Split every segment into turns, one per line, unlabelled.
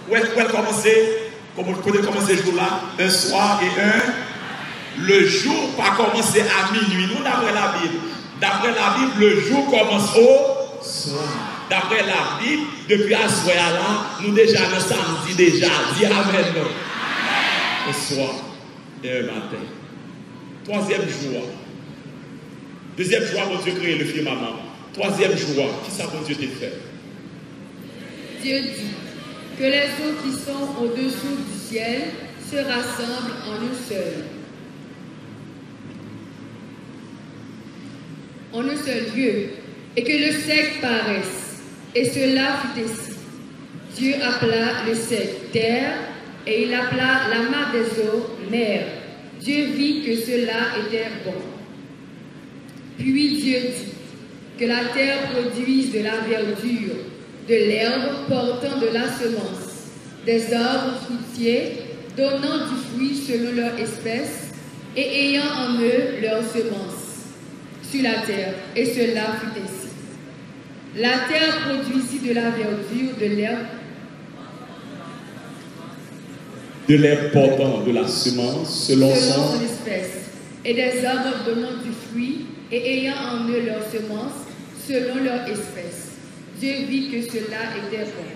Où elle commençait, comme on peut commencer ce jour-là, un soir et un. Le jour pas commencé à minuit. Nous, d'après la Bible. D'après la Bible, le jour commence au soir. D'après la Bible, depuis à ce soir-là, nous déjà, le samedi déjà. Dis Amen. Au soir et un matin. Troisième jour. Deuxième jour, mon Dieu crée le firmament. Troisième jour, qui ça, mon Dieu t'a fait?
Dieu dit que les eaux qui sont au-dessous du ciel se rassemblent en un seul lieu, et que le sec paraisse. Et cela fut ainsi. Dieu appela le sec terre, et il appela la mer des eaux mer. Dieu vit que cela était bon. Puis Dieu dit que la terre produise de la verdure, de l'herbe portant de la semence, des arbres fruitiers donnant du fruit selon leur espèce et ayant en eux leur semence sur la terre. Et cela fut ainsi. La terre produisit de la verdure,
de l'herbe portant de la semence selon son
espèce, et des arbres donnant du fruit et ayant en eux leur semence selon leur espèce. Dieu vit que cela était bon.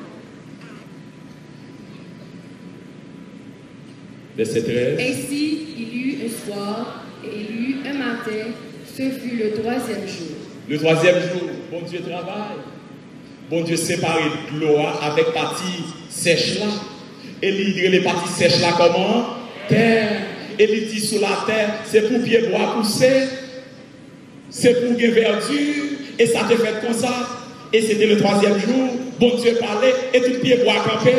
Verset 13.
Ainsi, il y eut un soir et il y eut un matin. Ce fut le troisième jour.
Le troisième jour, bon Dieu travaille. Bon Dieu séparé de l'eau avec partie sèche là. Et il dit les parties sèches là comment? Terre. Et il dit sur la terre, c'est pour pied bois pousser. C'est pour gagner verdure. Et ça te fait comme ça. Et c'était le troisième jour. Bon Dieu parlait. Et tout pied bois campé.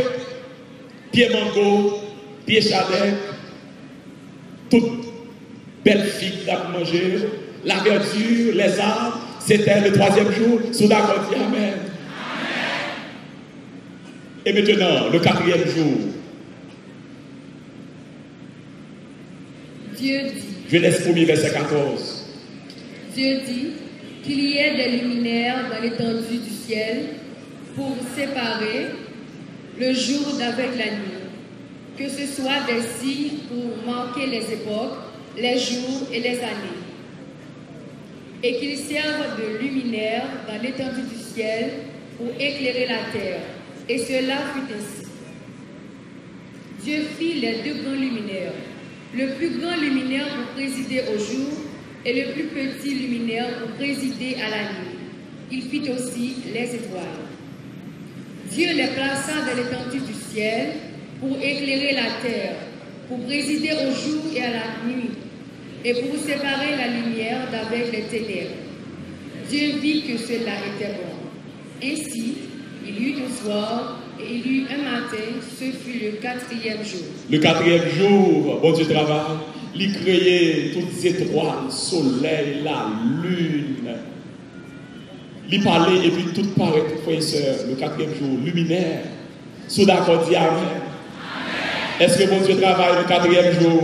Pied mango. Pied chalet. Toute belle figue à manger. La verdure, les arbres. C'était le troisième jour. Sous d'accord, dit Amen. Et maintenant, le quatrième jour.
Dieu dit.
Genèse 1er, verset 14.
Dieu dit qu'il y ait des luminaires dans l'étendue du ciel pour séparer le jour d'avec la nuit. Que ce soit des signes pour marquer les époques, les jours et les années. Et qu'ils servent de luminaires dans l'étendue du ciel pour éclairer la terre. Et cela fut ainsi. Dieu fit les deux grands luminaires. Le plus grand luminaire pour présider au jour et le plus petit luminaire pour présider à la nuit. Il fit aussi les étoiles. Dieu les plaça dans l'étendue du ciel pour éclairer la terre, pour présider au jour et à la nuit, et pour séparer la lumière d'avec les ténèbres. Dieu vit que cela était bon. Ainsi, il y eut un soir et il y eut un matin, ce fut le quatrième jour.
Le quatrième jour, bon Dieu travaille, il créait toutes les étoiles, soleil, la lune. Il parlait et puis tout paraît, frères et sœurs, le quatrième jour, luminaire. Sous d'accord, dit Amen. Est-ce que bon Dieu travaille le quatrième jour?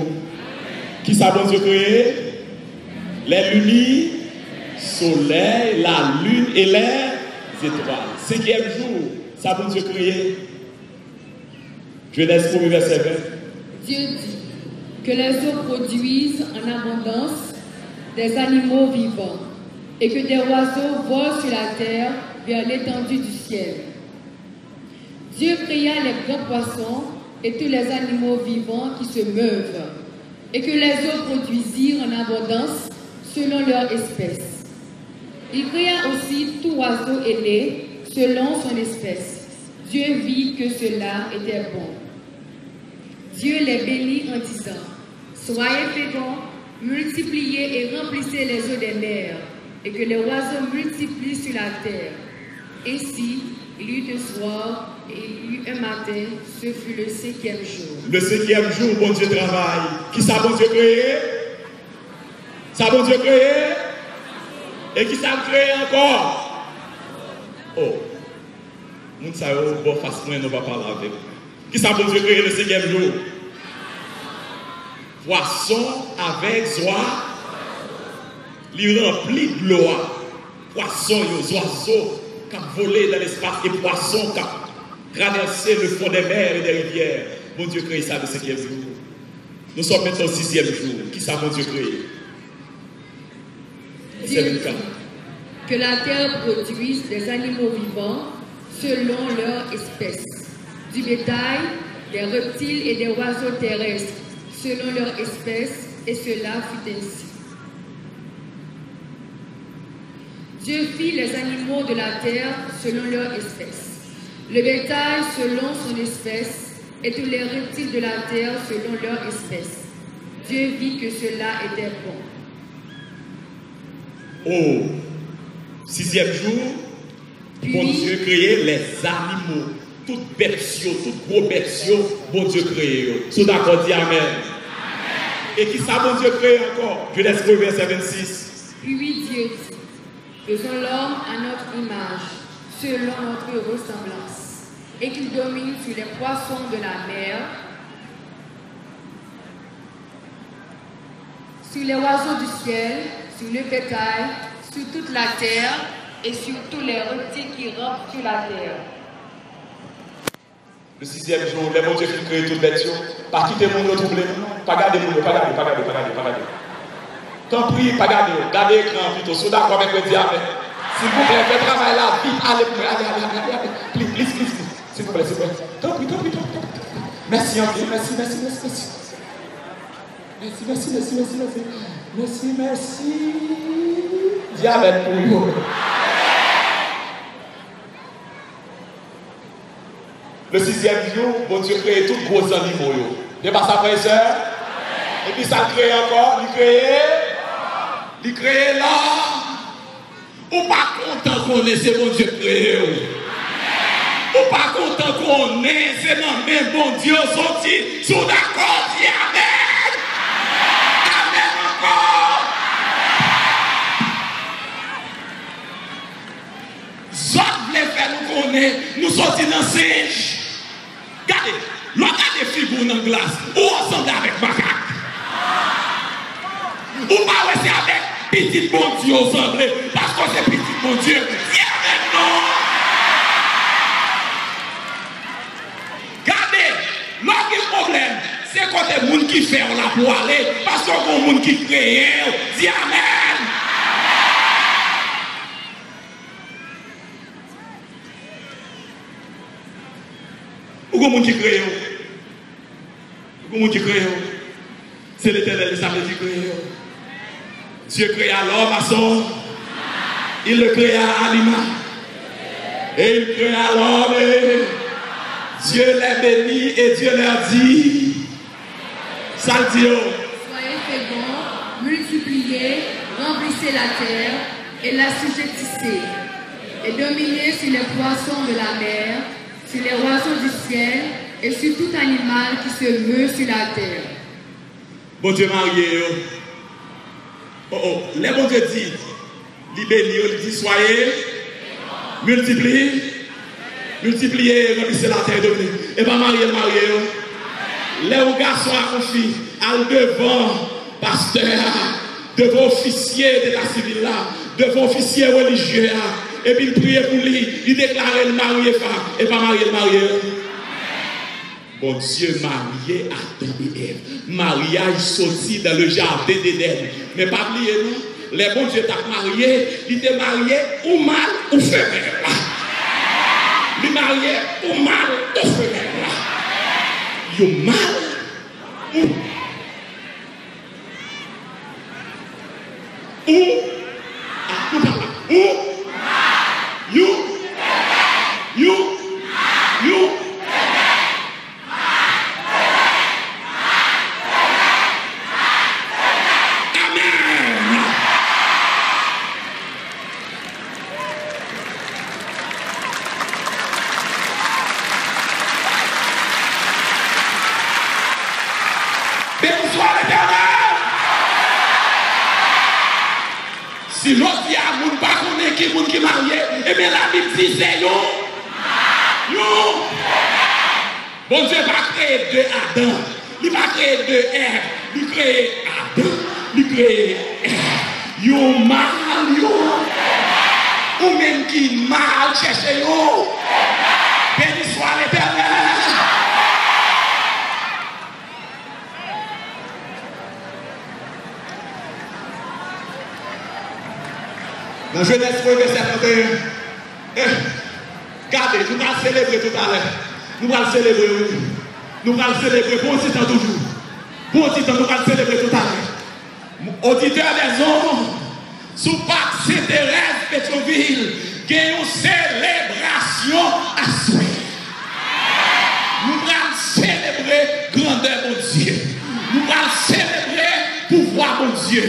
Qui ça bon Dieu créé? Les lumières, soleil, la lune et les étoiles. Cinquième jour, ça bon Dieu créé. Genèse 1er, verset 20.
Dieu dit que les eaux produisent en abondance des animaux vivants et que des oiseaux volent sur la terre vers l'étendue du ciel. Dieu créa les grands poissons et tous les animaux vivants qui se meuvent, et que les eaux produisirent en abondance selon leur espèce. Il créa aussi tout oiseau ailé selon son espèce. Dieu vit que cela était bon. Dieu les bénit en disant: soyez féconds, multipliez et remplissez les eaux des mers, et que les oiseaux multiplient sur la terre. Ainsi, il y eut un soir et il y eut un matin, ce fut le cinquième jour.
Le cinquième jour, bon Dieu travaille. Qui ça, bon Dieu créé? Ça, bon Dieu créé? Et qui ça créé encore? Oh, nous savons, bon, facilement, nous ne va pas parler avec. Qui ça, bon Dieu créé le cinquième jour? Poisson avec joie. Il remplit de l'eau. Poisson, les oiseaux qui volent dans l'espace et poissons qui traverser le fond des mers et des rivières. Mon Dieu crée ça le 5e jour. Nous sommes maintenant au 6e jour. Qui ça, mon Dieu crée?
Dieu dit que la terre produise des animaux vivants selon leur espèce, du bétail, des reptiles et des oiseaux terrestres selon leur espèce, et cela fut ainsi. Dieu fit les animaux de la terre selon leur espèce, le bétail selon son espèce, et tous les reptiles de la terre selon leur espèce. Dieu vit que cela était bon.
Au 6e jour, bon Dieu créait les animaux. Toutes bêtes, toutes gros bêtes, bon Dieu créé. Sous d'accord, dit Amen. Et qui ça, bon Dieu créé encore? Genèse 1, verset 26.
Puis Dieu dit, faisons l'homme à notre image, selon notre ressemblance, et qu'il domine sur les poissons de la mer, sur les oiseaux du ciel, sur le bétail, sur toute la terre, et sur tous les reptiles qui rampent sur la terre.
Le 6e jour, les bon Dieu qui créé toute bête, pas quitter mon autre troublé, pas garder mon pas garder. Tant pis, pas garder, gardez l'écran plutôt, sois d'accord avec le diable. S'il vous plaît, faites travail là, vite, allez, please, s'il vous plaît. Tant pis. Merci, merci. Merci. Diable pour nous. Le 6e jour, bon Dieu crée tous gros animaux. n'est pas ça, frère et soeur? Et puis ça crée encore, il crée là. Ou pas content qu'on ait, c'est bon Dieu créé. Ou pas content qu'on ait, c'est non, mais bon Dieu sorti, sous d'accord, dis Amen. Amen encore. Zot voulait faire nous connaître, nous sortis dans singe. Regardez, l'autre a des figures dans la glace, ou ensemble avec macaque. Ou pas ouais, c'est avec petit bon Dieu ensemble, parce que c'est petit bon Dieu. Viens maintenant. Regardez, l'autre problème, c'est quand il y a des gens qui font la pour aller, parce qu'il y a des gens qui créent. Dis Amen. Ou il y a des gens qui créent. C'est l'Éternel qui crée. Dieu créa l'homme à son. Il le créa à l'image. Et il créa l'homme. Dieu les bénit et Dieu leur dit. Ça dit.
Soyez féconds, multipliez, remplissez la terre et l'assujettissez. Et dominez sur les poissons de la mer, sur les oiseaux du ciel et sur tout animal qui se meut sur la terre.
Bon Dieu marié. Les bon Dieu dit, il bénit, il dit soyez, multipliez, remplissez la terre, et pas marier. Les garçons à confier, à devant pasteur, devant officier de la civile là, devant officier religieux, et puis il priait pour lui, il déclarait le marié et pas marié. Bon Dieu marié Adam et Ève. Mariage sorti dans le jardin d'Éden. Mais pas oublier nous, les bons Dieu t'a marié, il était marié ou mal ou femelle. Il est marié ou mal ou femelle. You mal ou si l'autre dit à vous ne pas connaître qui est marié, eh bien la Bible dit c'est yo. Bon Dieu va créer deux Adam, il va créer deux Ève, il crée Adam, il crée Ève. Yo mal yo. Ou même qui mal cherche yo. Béni soit l'Éternel. Dans Genèse 1, verset 31. Regardez, nous allons célébrer tout à l'heure. Nous allons célébrer. Nous allons célébrer pour un petit temps toujours. Pour un petit temps, nous allons célébrer tout à l'heure. Auditeur des hommes, sous Pâques Sainte-Thérèse Pétionville, qui a une célébration à souhait. Nous allons célébrer grandeur mon Dieu. Nous allons célébrer pouvoir mon Dieu.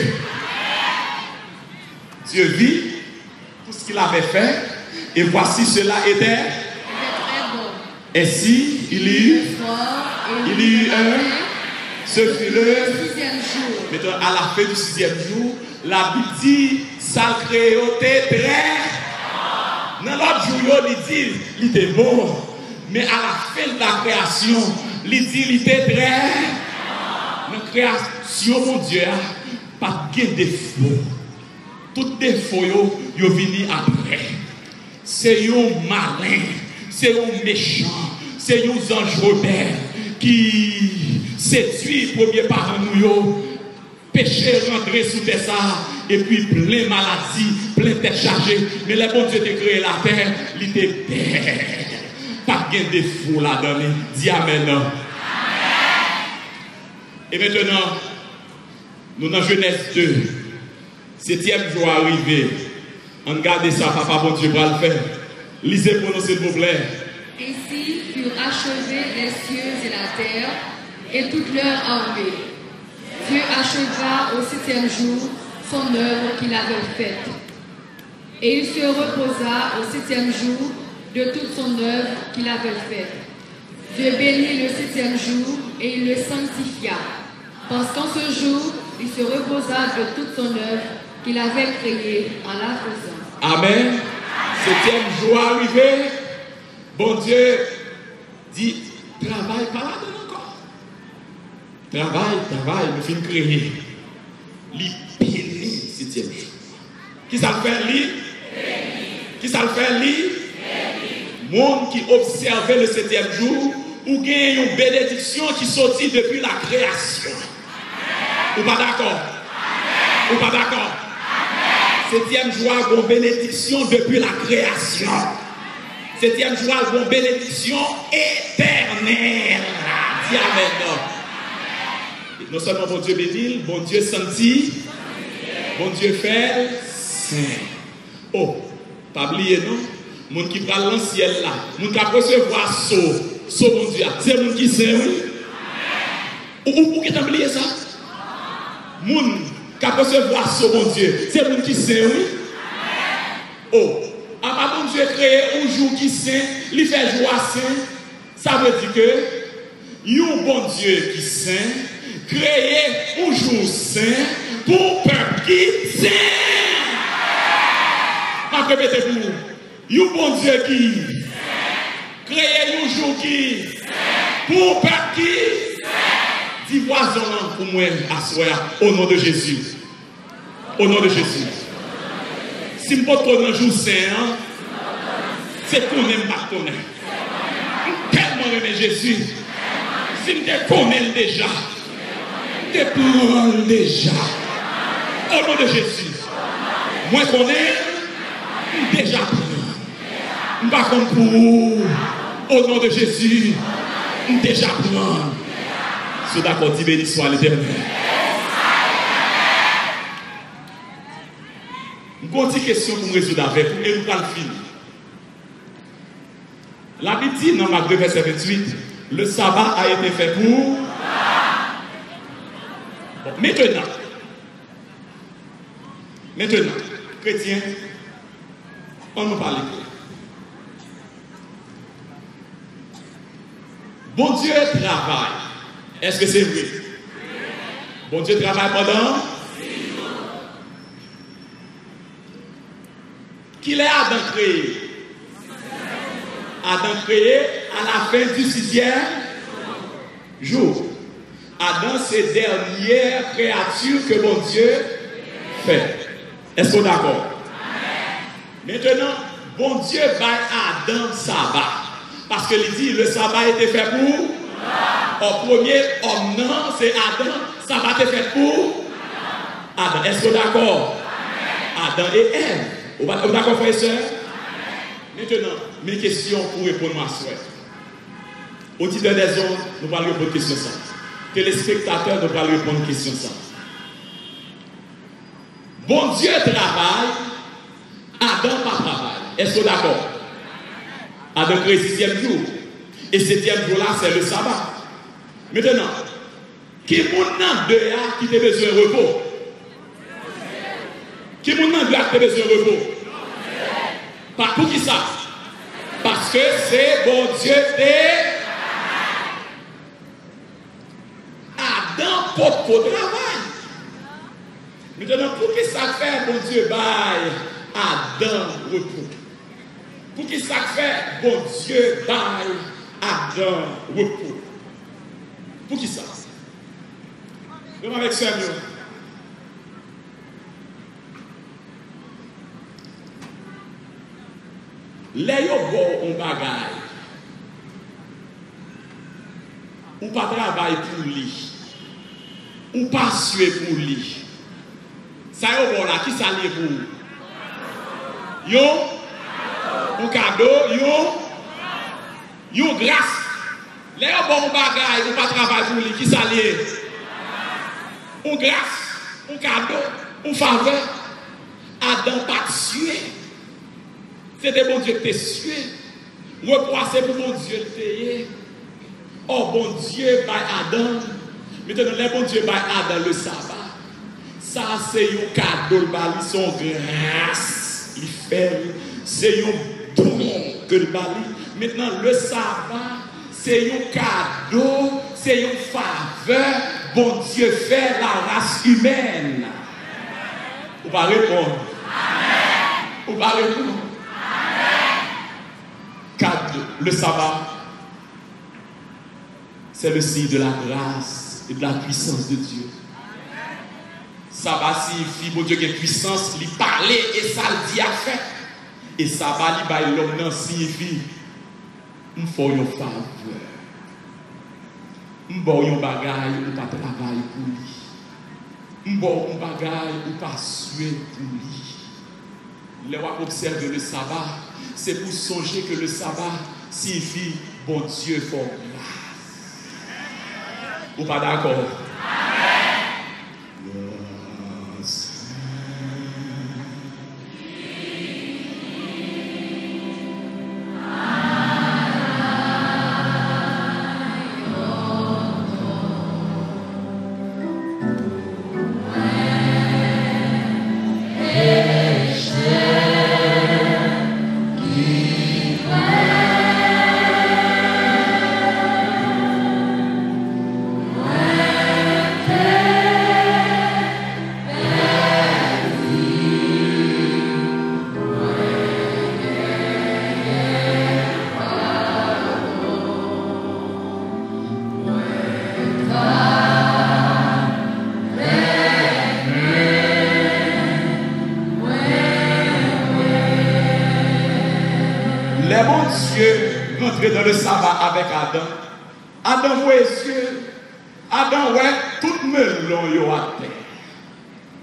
Dieu vit tout ce qu'il avait fait, et voici cela était très bon. Ainsi, il y eut ce fut le 6e jour. Maintenant, à la fin du 6e jour, la Bible dit, ça créoté très. Dans l'autre jour, il dit, il était bon. Mais à la fin de la création, il dit, il était très. La création, mon Dieu, pas de défaut. Tout défaut, yo vini après. C'est un malin, c'est un méchant, c'est un ange rebelle qui séduit premier parent nous, péché rentrer sous terre ça, et puis plein maladie, plein tête chargée. Mais le bon Dieu t'a créé la terre, il était belle. Pas de défaut là-dedans. Dis amen. Amen. Et maintenant, nous dans Genèse 2. 7e jour arrivé. On garde ça, papa, bon Dieu, va le faire. Lisez pour nous, s'il vous plaît.
Ainsi furent achevés les cieux et la terre et toute leur armée. Dieu acheva au 7e jour son œuvre qu'il avait faite. Et il se reposa au 7e jour de toute son œuvre qu'il avait faite. Dieu bénit le 7e jour et il le sanctifia. Parce qu'en ce jour, il se reposa de toute son œuvre qu'il avait créée en la faisant.
Amen. 7e jour arrivé, bon Dieu dit, travaille pas là-dedans encore. Travaille, nous finissons créer. Li béni 7e jour. Qui ça le fait li? Qui ça le fait li? Monde qui observait le 7e jour, ou gagne une bénédiction qui sortit depuis la création. Ou pas d'accord? Ou pas d'accord? 7e jour, une bénédiction depuis la création. 7e jour, une bénédiction éternelle. Dis amen. Non seulement bon Dieu bénit, bon Dieu sentit, bon Dieu fait saint. Oh, pas oublier non? Moun qui prend le ciel là, moun qui a recevoir so bon Dieu, c'est moun qui sait oui. Ou qui t'a oublié ça? Moun qui a recevoir so bon Dieu, c'est moun qui sait oui. Oh, à bon Dieu créé un jour qui saint, il fait joie saint, ça veut dire que un bon Dieu qui saint, créé un jour saint pour peuple qui saint. Répétez-vous. Un bon Dieu qui créé un jour qui pour peuple qui dit voisin pour moi à soir au nom de Jésus. Au nom de Jésus. Si je ne peux pas un jour saint, c'est qu'on n'aime pas connaître. Tellement aimé Jésus. Si je te connais déjà, je te prends déjà. Au nom de Jésus. Moi je connais déjà prends. Je ne pas comme pour. Au nom de Jésus. Déjà prends. Si d'accord, dis béni soit l'Éternel. Une petite question pour me résoudre avec vous et nous allons finir. La Bible dit dans Marc 2, verset 28, le sabbat a été fait pour. Bon, maintenant, chrétiens, on nous parle. Bon Dieu travaille. Est-ce que c'est vrai? Bon Dieu travaille pendant? Qu'il est Adam créé? Adam créé à la fin du 6e jour. Adam, c'est la dernière créature que bon Dieu fait. Est-ce qu'on est d'accord? Maintenant, bon Dieu va à Adam sabbat. Parce que il dit, le sabbat était fait pour? Au premier homme, non, c'est Adam. Sabbat était fait pour? Adam. Est-ce que vous êtes d'accord? Adam et Ève. Vous êtes d'accord, frères et sœurs? Maintenant, mes questions pour répondre à soi. Au titre des hommes, nous allons répondre à question ça. Téléspectateurs, nous allons répondre à question ça. Bon Dieu travaille, Adam pas travaille. Est-ce que vous êtes d'accord? Adam crée 6e jour. Et 7e jour là, c'est le sabbat. Maintenant, qui est-ce dehors qui a besoin de repos? Qui est-ce dehors qui a besoin de repos? Pour qui ça? Parce que c'est bon Dieu de Adam pour le travail. Maintenant, pour qui ça fait bon Dieu baille Adam repos? Pour qui ça fait bon Dieu baille Adam repos? Pour qui ça? Comment avec ça, mieux? Les yo bon on bagaille. Ou pas travail pour lui. Ou pas suer pour lui. Ça yo bon là, qui ça lié pour? Yo? Un cadeau, yo grâce. Les yo bon bagaille, ou pas travail pour lui, qui ça lié? Un grâce, un cadeau, un faveur. Adam pas suer. C'était bon Dieu qui t'a sué. Repoisser pour bon Dieu te. Oh bon Dieu, by Adam. Maintenant, le bon Dieu, by Adam, le sabbat. Ça, c'est un cadeau, son grâce. Il fait, c'est un don que le bali. Maintenant, le sabbat, c'est un cadeau, c'est une faveur. Bon Dieu fait la race humaine. On va répondre. On va répondre. Le sabbat, c'est le signe de la grâce et de la puissance de Dieu. Sabbat signifie, bon Dieu, qui est puissance, il parle et ça le dit à faire. Et sabbat, il baille l'homme, signifie, il faut une faveur. Il faut une bagaille, ou pas travail pour lui. Il faut une bagaille, ou pas suer pour lui. Les rois observent le sabbat. C'est pour songer que le sabbat signifie bon Dieu for grâce. Ou pas d'accord? Dans le sabbat avec Adam. Adam voit Dieu. Adam voit tout melon yo à terre.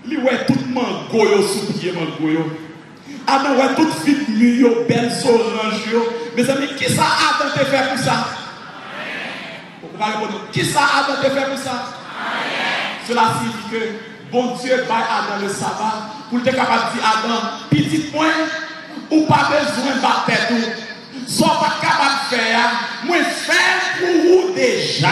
Lui voit tout mango yo sous pied mango yo. Adam voit tout fit yo belle orange yo. Mes amis, qui ça Adam te fait pour ça? Qui ça Adam te fait pour ça? Cela signifie que bon Dieu va Adam le sabbat pour être capable de dire Adam, petit point, ou pas besoin de battre tout. Soit pas capable de faire, moi faire pour vous déjà.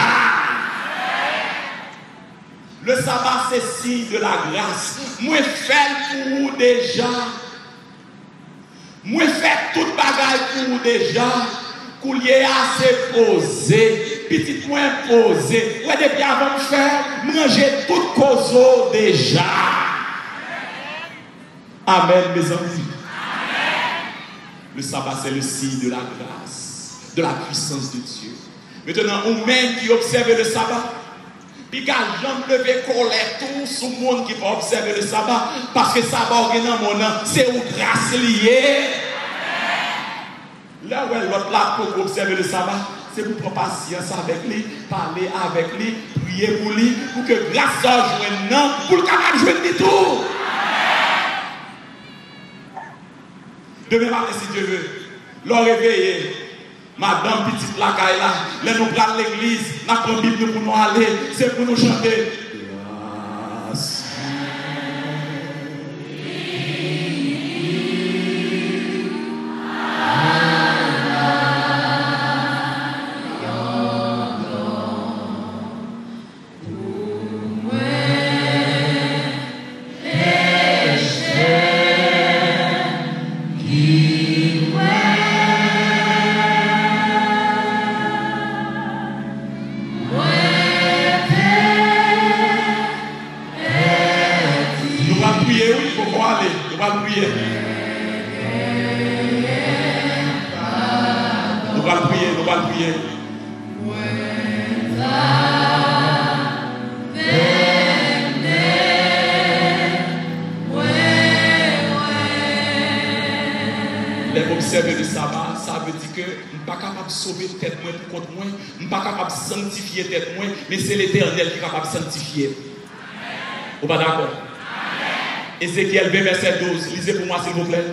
Le sabbat c'est signe de la grâce. Moi faire pour vous déjà. Moi faire toute bagaille pour vous déjà. Coulier assez posé, petit point posé. Ouais depuis avant de faire, manger toute cause déjà. Amen mes amis. Le sabbat, c'est le signe de la grâce, de la puissance de Dieu. Maintenant, on même qui observe le sabbat, puis quand j'en levé colère tout sur le monde qui va observer le sabbat, parce que le sabbat, c'est une grâce liée. Là où l'autre là pour observer le sabbat, c'est pour prendre patience avec lui, parler avec lui, prier pour lui, pour que grâce à lui, pour le capable de jouer de tout. Demain matin, si Dieu veut, l'on réveiller, madame petite lacaille là, là nous prenons l'église, nous prenons la Bible pour nous aller, c'est pour nous chanter. Observer le sabbat, ça veut dire que je ne suis pas capable de sauver tête moi pour contre moi, je ne suis pas capable de sanctifier tête moi, mais c'est l'Éternel qui est capable de sanctifier. Vous pas d'accord? Ézéchiel 20, verset 12, lisez pour moi s'il vous plaît.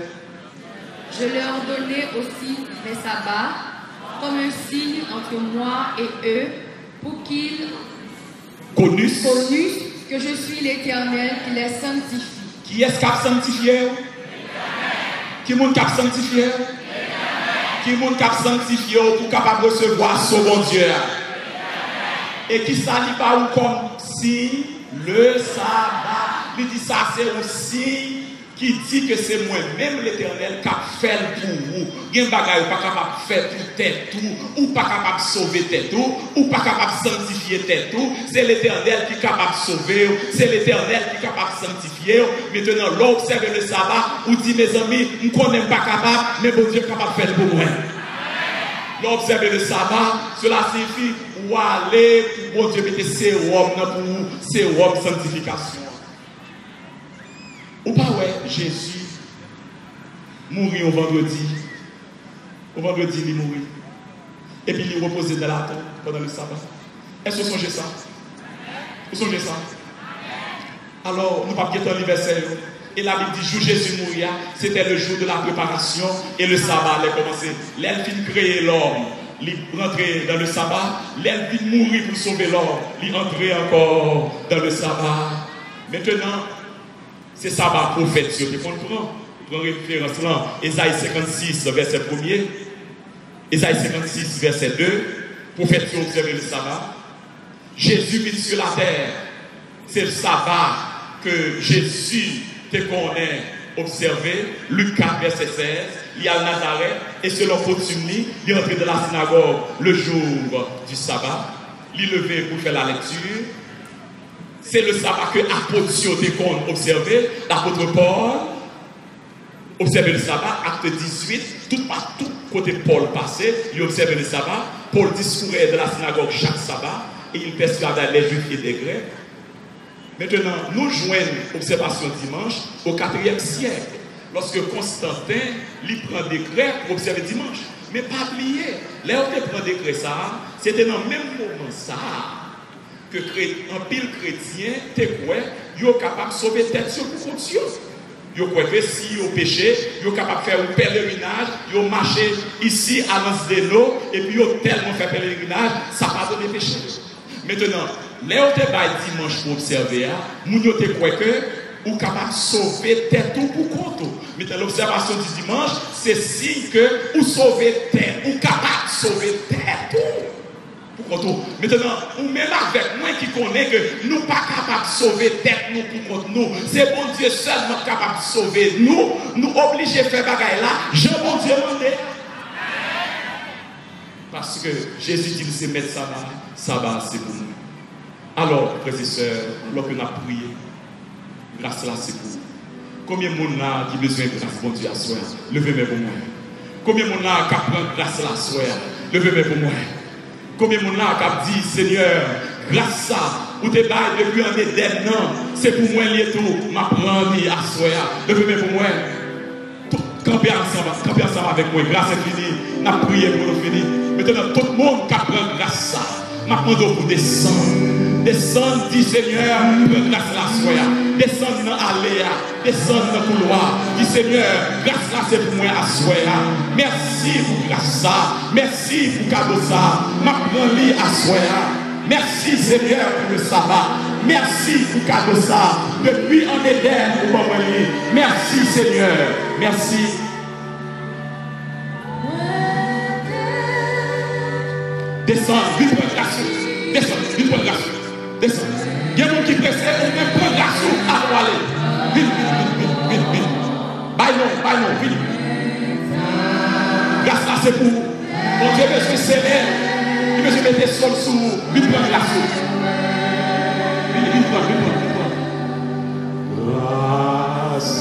Je leur donnais aussi mes sabbats comme un signe entre moi et eux pour qu'ils connus que je suis l'Éternel qui les sanctifie.
Qui est-ce qui a sanctifié? Qui est-ce qui a sanctifié? Qui est-ce qui a sanctifié pour capable de recevoir ce bon Dieu? Et qui s'allie pas ou comme si le sabbat, il dit ça c'est aussi qui dit que c'est moi-même l'Éternel qui a fait pour vous. Il y a des bagages pas capable de faire pour tête tout, ou pas capable de sauver tête tout, ou pas capable de sanctifier tête tout. C'est l'Éternel qui est capable de sauver, c'est l'Éternel qui est capable de sanctifier. Maintenant, l'observe le sabbat, ou dit mes amis, je ne connais pas capable, mais bon Dieu est capable de faire pour moi. L'observer le sabbat, cela signifie ou aller pour bon Dieu mettre ses robes pour vous, ses robes de sanctification. Ou pas ouais, Jésus mourit au vendredi. Au vendredi, il mourit. Et puis il reposait dans la tombe pendant le sabbat. Est-ce que vous songez ça? Vous songez ça? Alors, nous ne pouvons pas guetter l'anniversaire. Et la Bible dit, jour Jésus mourir, c'était le jour de la préparation et le sabbat allait commencer. L'elfine créer l'homme, il rentrait dans le sabbat. L'elfine mourir pour sauver l'homme, il rentrait encore dans le sabbat. Maintenant, c'est sabbat prophète. Il faut prendre référence là. Ésaïe 56, verset 1er. Ésaïe 56, verset 2. Prophète qui observe le sabbat. Jésus vit sur la terre. C'est le sabbat que Jésus te connaît, observé. Luc 4, verset 16. Il y a Nazareth. Et selon coutume, il est entré dans la synagogue le jour du sabbat. Il est levé pour faire la lecture. C'est le sabbat que l'apôtre te observé. L'apôtre Paul observé le sabbat. Acte 18. Tout partout, côté Paul passé, il observait le sabbat. Paul discourait de la synagogue chaque sabbat. Et il persuadait les Juifs et les Grecs. Maintenant, nous joignons l'observation dimanche au 4e siècle. Lorsque Constantin lui prend décret pour observer dimanche. Mais pas oublier, là où il prend décret ça, c'était dans le même moment ça que un pile chrétien, tu es capable de sauver tête sur le compte. Ils croient que si ils péché, ils sont capables de faire un pèlerinage, ils marchent ici à Lansdeno, et puis ils ont tellement fait pèlerinage, ça n'a pas donné péché. Maintenant, là où tu es dimanche pour observer, nous croyons que vous êtes capable de sauver tête pour compte. Maintenant, l'observation du dimanche, c'est signe que vous sauvez tête, vous êtes capable de sauver tête pour compte. Maintenant, ou même avec moi qui connaît que nous ne sommes pas capables de sauver tête pour compte nous. C'est bon Dieu seulement capable de sauver nous. Nous obligés de faire bagaille là. Je bon Dieu demandé. Parce que Jésus dit c'est mettre sabbat, c'est pour nous. Alors, frères et sœurs, lorsque nous avons prié, grâce là, c'est pour vous. Combien de monde là qui a besoin de grâce, bon Dieu, à soi? Levez-moi pour moi. Combien de monde là qui apprend grâce là, soi? Levez-moi pour moi. Combien de monde là qui a dit, Seigneur, grâce ça, ou te bail depuis un Éden, non, c'est pour moi lié tout, m'apprendre à soi. Levez-moi pour moi. Tout Campez ensemble avec moi. Grâce est finie. N'a prié pour nous finir. Maintenant, tout le monde qui prend grâce ça. M'a demandé pour descendre. Descendre, dit Seigneur, prends grâce la soya. Descendre dans l'allée. Descendre dans le couloir. Dit Seigneur, grâce là c'est pour moi à soya. Merci pour grâce ça. Merci pour cadeau ça. M'a pris à soya. Merci Seigneur pour le sabbat. Merci pour cadeau ça. Depuis en Éden, pour m'envoyer. Merci Seigneur. Merci. Descends, vite prendre grâce. Descends, vite prendre grâce. Descends. Il y a des gens qui pressent, on même prendre grâce à aller. Vite. Bye non, vite. Grâce là c'est pour. Mon Dieu, monsieur serré. Il me mettre des sols sous vous. Vite prendre grâce. Vite prendre. Grâce.